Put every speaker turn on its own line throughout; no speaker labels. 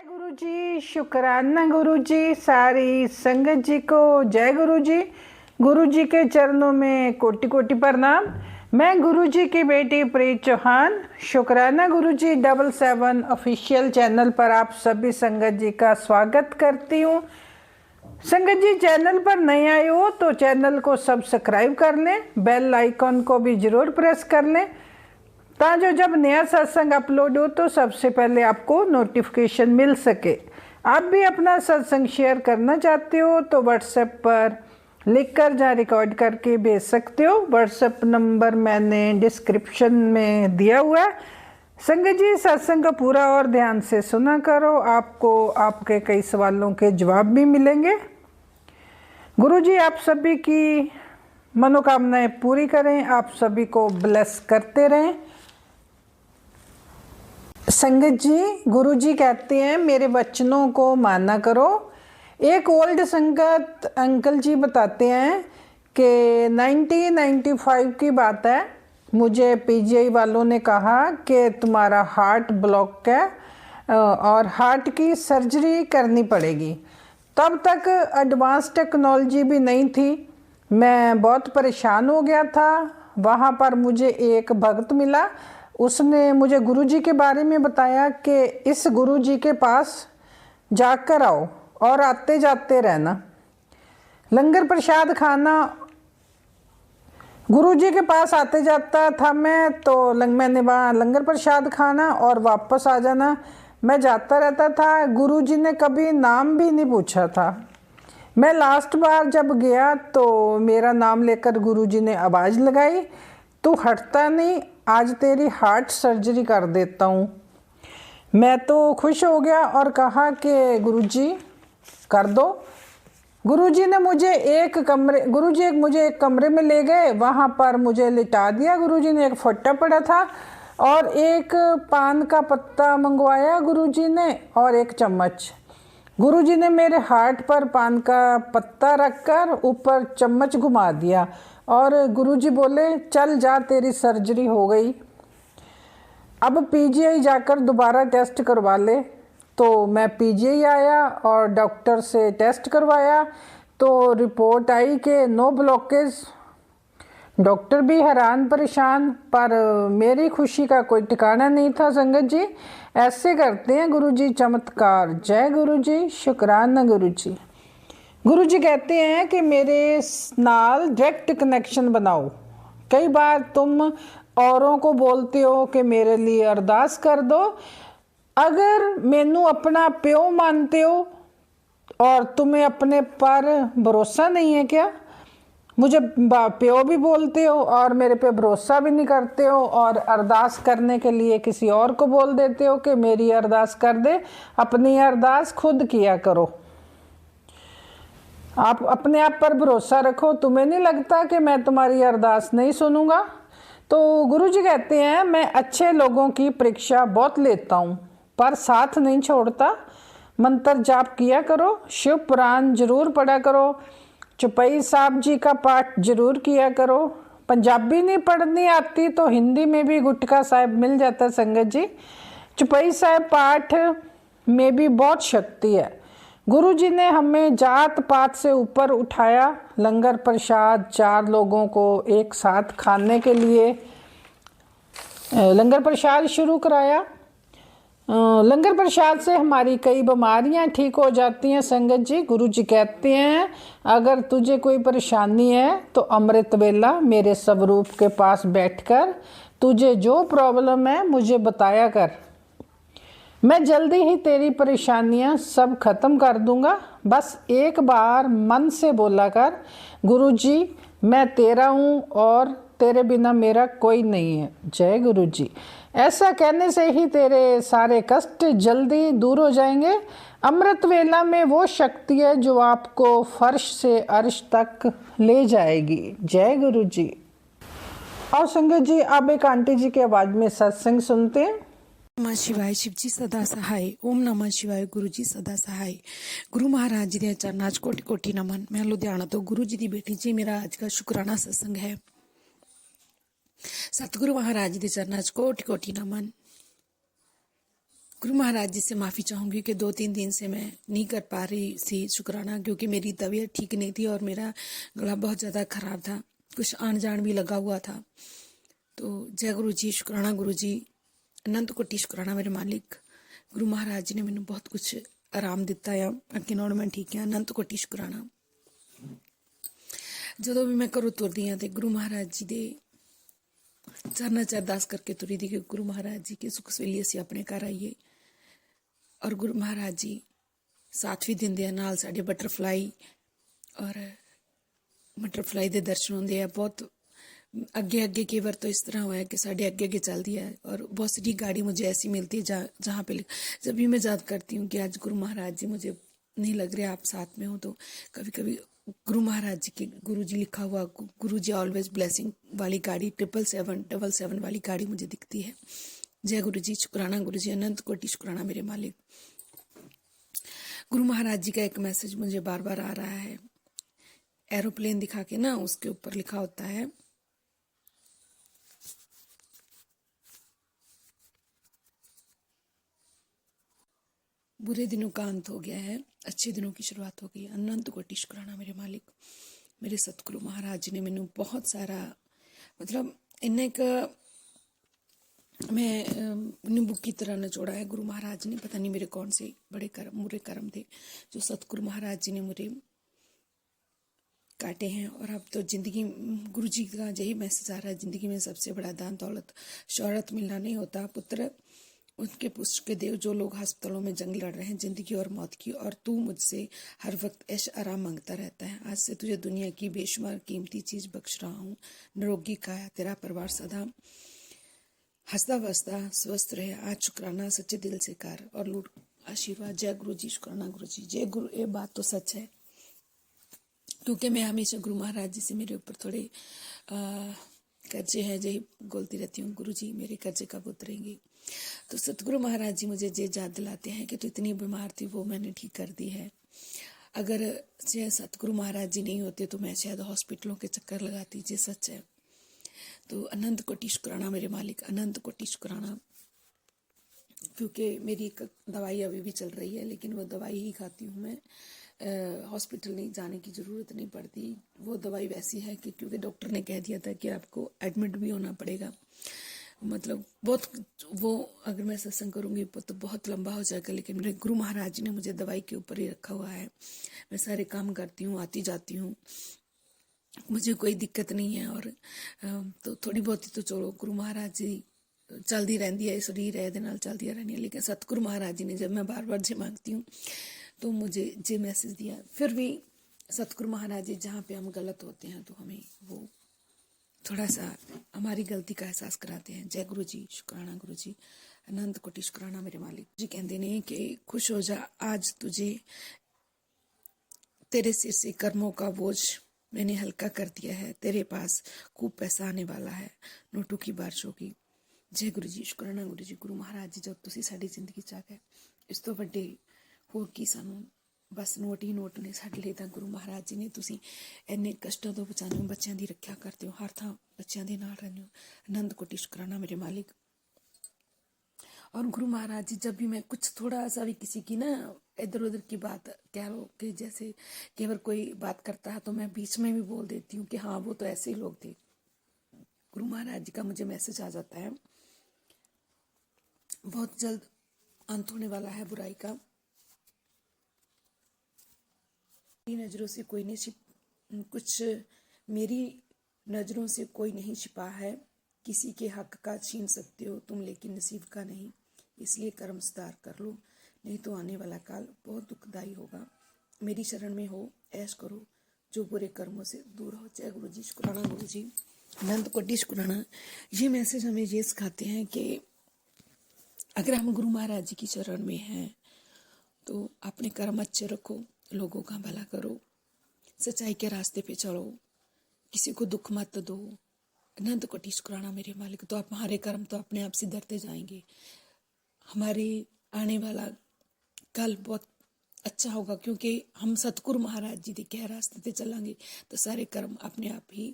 गुरु जी, शुक्राना गुरु जी, सारी संगत जी को जय गुरु जी। गुरु जी के चरणों में कोटि कोटि प्रणाम। मैं गुरु जी की बेटी प्रीत चौहान, शुक्राना गुरु जी 77 ऑफिशियल चैनल पर आप सभी संगत जी का स्वागत करती हूँ। संगत जी, चैनल पर नए आए हो तो चैनल को सब्सक्राइब कर लें, बेल आइकॉन को भी जरूर प्रेस कर लें ताकि जब नया सत्संग अपलोड हो तो सबसे पहले आपको नोटिफिकेशन मिल सके। आप भी अपना सत्संग शेयर करना चाहते हो तो व्हाट्सएप पर लिखकर या रिकॉर्ड करके भेज सकते हो। व्हाट्सएप नंबर मैंने डिस्क्रिप्शन में दिया हुआ है। संगत जी, सत्संग का पूरा और ध्यान से सुना करो, आपको आपके कई सवालों के जवाब भी मिलेंगे। गुरु जी आप सभी की मनोकामनाएं पूरी करें, आप सभी को ब्लेस करते रहें। संगत जी, गुरु जी कहते हैं मेरे वचनों को माना करो। एक ओल्ड संगत अंकल जी बताते हैं कि 1995 की बात है, मुझे पीजीआई वालों ने कहा कि तुम्हारा हार्ट ब्लॉक है और हार्ट की सर्जरी करनी पड़ेगी। तब तक एडवांस टेक्नोलॉजी भी नहीं थी, मैं बहुत परेशान हो गया था। वहाँ पर मुझे एक भक्त मिला, उसने मुझे गुरुजी के बारे में बताया कि इस गुरुजी के पास जाकर आओ और आते जाते रहना, लंगर प्रसाद खाना। गुरुजी के पास आते जाता था मैं तो मैंने वहाँ लंगर प्रसाद खाना और वापस आ जाना। मैं जाता रहता था, गुरुजी ने कभी नाम भी नहीं पूछा था। मैं लास्ट बार जब गया तो मेरा नाम लेकर गुरुजी ने आवाज़ लगाई, तू हटता नहीं, आज तेरी हार्ट सर्जरी कर देता हूँ। मैं तो खुश हो गया और कहा कि गुरुजी कर दो। गुरुजी ने मुझे एक कमरे में ले गए, वहाँ पर मुझे लिटा दिया। गुरुजी ने एक फट्टा पड़ा था और एक पान का पत्ता मंगवाया गुरुजी ने और एक चम्मच। गुरुजी ने मेरे हार्ट पर पान का पत्ता रखकर ऊपर चम्मच घुमा दिया और गुरुजी बोले चल जा, तेरी सर्जरी हो गई, अब पीजीआई जाकर दोबारा टेस्ट करवा ले। तो मैं पीजीआई आया और डॉक्टर से टेस्ट करवाया तो रिपोर्ट आई कि नो ब्लॉकेज। डॉक्टर भी हैरान परेशान, पर मेरी खुशी का कोई ठिकाना नहीं था। संगत जी, ऐसे करते हैं गुरु जी चमत्कार। जय गुरु जी, शुक्राना गुरु जी। गुरु जी कहते हैं कि मेरे नाल डायरेक्ट कनेक्शन बनाओ। कई बार तुम औरों को बोलते हो कि मेरे लिए अरदास कर दो। अगर मैनू अपना प्यो मानते हो और तुम्हें अपने पर भरोसा नहीं है क्या? मुझे प्यो भी बोलते हो और मेरे पे भरोसा भी नहीं करते हो और अरदास करने के लिए किसी और को बोल देते हो कि मेरी अरदास कर दे। अपनी अरदास खुद किया करो, आप अपने आप पर भरोसा रखो। तुम्हें नहीं लगता कि मैं तुम्हारी अरदास नहीं सुनूंगा? तो गुरु जी कहते हैं मैं अच्छे लोगों की परीक्षा बहुत लेता हूँ पर साथ नहीं छोड़ता। मंत्र जाप किया करो, शिव पुराण जरूर पढ़ा करो, चौपाई साहब जी का पाठ जरूर किया करो। पंजाबी नहीं पढ़नी आती तो हिंदी में भी गुटका साहिब मिल जाता संगत जी। चौपाई साहब पाठ में भी बहुत शक्ति है। गुरु जी ने हमें जात पात से ऊपर उठाया। लंगर प्रसाद 4 लोगों को एक साथ खाने के लिए लंगर प्रसाद शुरू कराया। लंगर प्रसाद से हमारी कई बीमारियां ठीक हो जाती हैं संगत जी। गुरु जी कहते हैं अगर तुझे कोई परेशानी है तो अमृत वेला मेरे स्वरूप के पास बैठकर तुझे जो प्रॉब्लम है मुझे बताया कर, मैं जल्दी ही तेरी परेशानियां सब खत्म कर दूंगा। बस एक बार मन से बोला कर, गुरु जी मैं तेरा हूँ और तेरे बिना मेरा कोई नहीं है। जय गुरु जी। ऐसा कहने से ही तेरे सारे कष्ट जल्दी दूर हो जाएंगे। अमृत वेला में वो शक्ति है जो आपको फर्श से अर्श तक ले जाएगी। जय गुरु जी। और संगत जी, आप एक आंटी जी की आवाज़ में सत्संग सुनते हैं।
नमः शिवाय, शिव जी सदा सहाय। ओम नमः शिवाय, गुरु जी सदा सहाय। गुरु महाराज जी दे चरनां च कोटि कोटि नमन। मैं लुधियाना तो गुरु जी की बेटी जी, मेरा आज का शुक्राना सत्संग है। सतगुरु महाराज जी दे चरनां च कोटि कोटि नमन। गुरु महाराज जी से माफ़ी चाहूँगी कि 2-3 दिन से मैं नहीं कर पा रही थी शुक्राना, क्योंकि मेरी तबीयत ठीक नहीं थी और मेरा गला बहुत ज़्यादा ख़राब था, कुछ आन जान भी लगा हुआ था। तो जय गुरु जी, शुक्राना गुरु जी, अनंत कोटि शुक्राना मेरे मालिक। गुरु महाराज जी ने मैंने बहुत कुछ आराम दिता है, अगे नालों मैं ठीक है। अनंत कोटि शुक्राना। ਜਦੋਂ भी मैं घरों तुरदी हाँ तो गुरु महाराज जी दे चरणा च अरदास करके तुरी दी कि गुरु महाराज जी के सुख सवेली असीं अपने घर आइए। और गुरु महाराज जी साथ भी दिंदे नाल साडे बटरफ्लाई दे दर्शन होंदे है। बहुत अगे अगे कई बार तो इस तरह हुआ है कि साढ़े अगे अगे चलती है और बहुत सी गाड़ी मुझे ऐसी मिलती है जहाँ पे जब भी मैं याद करती हूँ कि आज गुरु महाराज जी मुझे नहीं लग रहा आप साथ में हो, तो कभी कभी गुरु महाराज जी के गुरु जी लिखा हुआ गुरु जी ऑलवेज ब्लेसिंग वाली गाड़ी 777 वाली गाड़ी मुझे दिखती है। जय गुरु जी, शुक्राना गुरु जी, अनंत कोटि शुक्राना मेरे मालिक। गुरु महाराज जी का एक मैसेज मुझे बार बार आ रहा है, एरोप्लेन दिखा के ना, उसके ऊपर लिखा होता है बुरे दिनों का अंत हो गया है, अच्छे दिनों की शुरुआत हो गई है। अनंत कोटि शुक्राना मेरे मालिक। मेरे सतगुरु महाराज जी ने मैनू बहुत सारा मतलब इन्ने का मैं नींबू की तरह निचोड़ा है गुरु महाराज ने। पता नहीं मेरे कौन से बड़े कर्म मुरे कर्म थे जो सतगुरु महाराज जी ने मुझे काटे हैं। और अब तो जिंदगी गुरु जी का यही मैसेज आ रहा है, जिंदगी में सबसे बड़ा दान दौलत शोहरत मिलना नहीं होता पुत्र, उनके पुष्ट के देव जो लोग अस्पतालों में जंग लड़ रहे हैं जिंदगी और मौत की, और तू मुझसे हर वक्त ऐश आराम मांगता रहता है। आज से तुझे दुनिया की बेशुमार कीमती चीज बख्श रहा हूँ। निरोगी काया, तेरा परिवार सदा हंसता बसता स्वस्थ रहे। आज शुक्राना सच्चे दिल से कर और लूट आशीर्वाद। जय गुरु जी, शुक्राना गुरु जी। जय गुरु, ये बात तो सच है, क्योंकि मैं हमेशा गुरु महाराज जी से मेरे ऊपर थोड़े कर्जे हैं, यही बोलती रहती हूँ, गुरु जी मेरे कर्जे कब उतरेंगे। तो सतगुरु महाराज जी मुझे ये याद दिलाते हैं कि तू इतनी बीमार थी, वो मैंने ठीक कर दी है। अगर सतगुरु महाराज जी नहीं होते तो मैं शायद हॉस्पिटलों के चक्कर लगाती। ये सच है। तो अनंत कोटि शुक्राना मेरे मालिक, अनंत कोटि शुक्राना। क्योंकि मेरी एक दवाई अभी भी चल रही है, लेकिन वो दवाई ही खाती हूँ मैं, हॉस्पिटल नहीं जाने की ज़रूरत नहीं पड़ती। वो दवाई वैसी है कि क्योंकि डॉक्टर ने कह दिया था कि आपको एडमिट भी होना पड़ेगा। मतलब बहुत वो अगर मैं सत्संग करूँगी तो बहुत लंबा हो जाएगा, लेकिन मेरे गुरु महाराज जी ने मुझे दवाई के ऊपर ही रखा हुआ है। मैं सारे काम करती हूँ, आती जाती हूँ, मुझे कोई दिक्कत नहीं है। और तो थोड़ी बहुत ही तो चलो गुरु महाराज जी चलती रहती है, शरीर है नाल चलती रहनी है। लेकिन सतगुरु महाराज जी ने जब मैं बार बार जे मांगती हूँ तो मुझे जे मैसेज दिया। फिर भी सतगुरु महाराज जी जहाँ पे हम गलत होते हैं तो हमें वो थोड़ा सा हमारी गलती का एहसास कराते हैं। जय गुरु जी, शुक्राना गुरु जी, अनंत कोटि शुक्राना मेरे मालिक जी। कहते ने कि खुश हो जा, आज तुझे तेरे सिर से कर्मों का बोझ मैंने हल्का कर दिया है। तेरे पास खूब पैसा आने वाला है, नोटों की बारिश होगी। जय गुरु जी, शुक्राना गुरु जी। गुरु महाराज जी जब तुसी साडी जिंदगी च आ गए, इस तो ਵੱਡੇ ਹੋਰ ਕੀ ਸਾਨੂੰ बस नोट ही नोट ने साडे लिए। ਤਾਂ गुरु महाराज जी ने तुसी ਇੰਨੇ कष्टों तो बचाने हो, बच्चों की रक्षा करते हो, हर थां बच्चों के नाल रहने हो। आनंद कोटि शुक्राना मेरे मालिक। और गुरु महाराज जी जब भी मैं कुछ थोड़ा सा भी किसी की ना इधर उधर की बात कह लो, कि जैसे केवल कोई बात करता है तो मैं बीच में भी बोल देती हूँ कि हाँ वो तो ऐसे ही लोग थे। गुरु महाराज जी का मुझे मैसेज आ जाता है, बहुत जल्द अंत होने वाला है बुराई का। मेरी नज़रों से कोई नहीं कुछ मेरी नज़रों से कोई नहीं छिपा है। किसी के हक का छीन सकते हो तुम, लेकिन नसीब का नहीं। इसलिए कर्म सुधार कर लो, नहीं तो आने वाला काल बहुत दुखदाई होगा। मेरी शरण में हो, ऐश करो, जो बुरे कर्मों से दूर हो। जय गुरु जी, शुक्राना गुरु जी, अनंत कोटि शुक्राना। ये मैसेज हमें ये सिखाते हैं कि अगर हम गुरु महाराज जी की शरण में हैं तो अपने कर्म अच्छे रखो, लोगों का भला करो, सच्चाई के रास्ते पे चलो, किसी को दुख मत दो। अनंत कोटि शुक्राना मेरे मालिक। तो आप हमारे कर्म तो अपने आप सिद्धरते जाएंगे, हमारे आने वाला कल बहुत अच्छा होगा, क्योंकि हम सतगुरु महाराज जी के कह रास्ते पे चलेंगे तो सारे कर्म अपने आप ही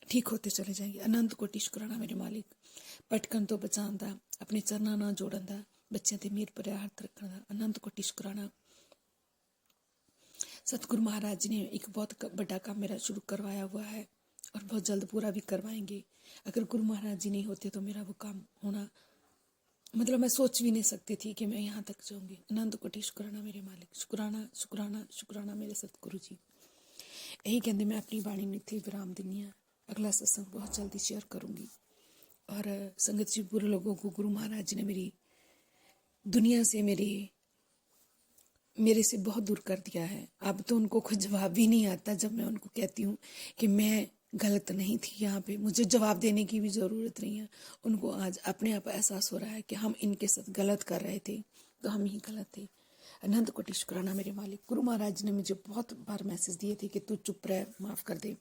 ठीक होते चले जाएंगे। अनंत कोटि शुक्राना मेरे मालिक। भटकन तो बचाउण दा, अपने चरना ना जोड़न दा, बच्चों ते मेहर भरिया हथ रखने का अनंत कोटि शुकराना। सतगुरु महाराज जी ने एक बहुत बड़ा काम मेरा शुरू करवाया हुआ है और बहुत जल्द पूरा भी करवाएंगे। अगर गुरु महाराज जी नहीं होते तो मेरा वो काम होना, मतलब मैं सोच भी नहीं सकती थी कि मैं यहाँ तक जाऊँगी। अनंत कोटि शुकराना मेरे मालिक, शुकराना शुकराना शुकराना मेरे सतगुरु जी। यही कहते मैं अपनी बाणी ਨੂੰ ਇੱਥੇ विराम दिनी हाँ। अगला सत्संग बहुत जल्दी शेयर करूँगी। और संगत जी, बुरे लोगों को गुरु महाराज जी ने मेरी दुनिया से मेरे से बहुत दूर कर दिया है। अब तो उनको कुछ जवाब भी नहीं आता जब मैं उनको कहती हूँ कि मैं गलत नहीं थी, यहाँ पे मुझे जवाब देने की भी ज़रूरत नहीं है। उनको आज अपने आप एहसास हो रहा है कि हम इनके साथ गलत कर रहे थे, तो हम ही गलत थे। अनंत कोटि शुकराना मेरे मालिक। गुरु महाराज जी ने मुझे बहुत बार मैसेज दिए थे कि तू चुप रह, माफ़ कर दे,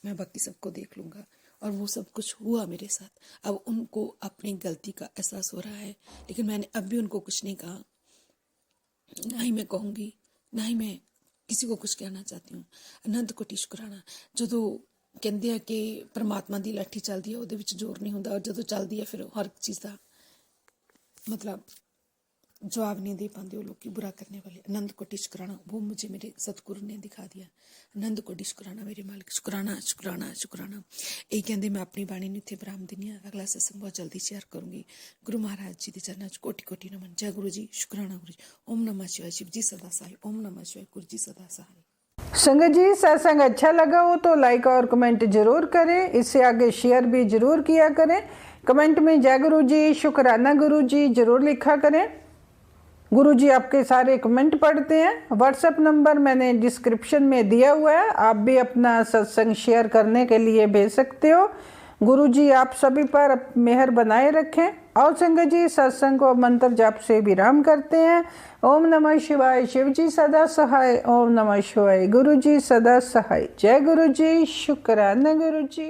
मैं बाकी सबको देख लूँगा, और वो सब कुछ हुआ मेरे साथ। अब उनको अपनी गलती का एहसास हो रहा है, लेकिन मैंने अब भी उनको कुछ नहीं कहा, ना ही मैं कहूँगी, ना ही मैं किसी को कुछ कहना चाहती हूँ। अनंत कोटि शुकराना। ਜਦੋਂ ਕਹਿੰਦੇ ਆ ਕਿ परमात्मा ਦੀ ਲਾਠੀ ਚੱਲਦੀ ਹੈ ਉਹਦੇ ਵਿੱਚ ਜ਼ੋਰ ਨਹੀਂ ਹੁੰਦਾ, ਔਰ ਜਦੋਂ ਚੱਲਦੀ ਹੈ ਫਿਰ हर चीज़ का मतलब जवाब नहीं दे पाते वो लोग की बुरा करने वाले। अनंत कोटि शुकराना, वो मुझे मेरे सतगुरु ने दिखा दिया। अनंत कोटि शुकराना मेरे मालिक, शुकराना शुकराना शुकराना। यही कहते मैं अपनी बाणी ਨੂੰ ਇੱਥੇ ਵਿਰਾਮ ਦਿੰਦੀ ਹਾਂ। अगला सत्संग बहुत जल्दी शेयर करूँगी। गुरु महाराज जी के चरणों च कोटि कोटि नमन। जय गुरु जी, शुकराना गुरु जी। ओम नमः शिवाय। शिव जी सदा सहाय। ओम नमः शिवाय। गुरु जी सदा सहाय।
संगत जी, सत्संग अच्छा लगा हो तो लाइक और कमेंट जरूर करें, इससे आगे शेयर भी जरूर किया करें। कमेंट में जय गुरु जी, शुक्राना गुरु जी जरूर लिखा करें। गुरु जी आपके सारे कमेंट पढ़ते हैं। व्हाट्सएप नंबर मैंने डिस्क्रिप्शन में दिया हुआ है, आप भी अपना सत्संग शेयर करने के लिए भेज सकते हो। गुरु जी आप सभी पर मेहर बनाए रखें। और संगत जी, सत्संग को मंत्र जाप से विराम करते हैं। ओम नमः शिवाय। शिव जी सदा सहाय। ओम नमः शिवाय। गुरु जी सदा सहाय। जय गुरु जी, शुक्राना गुरु जी।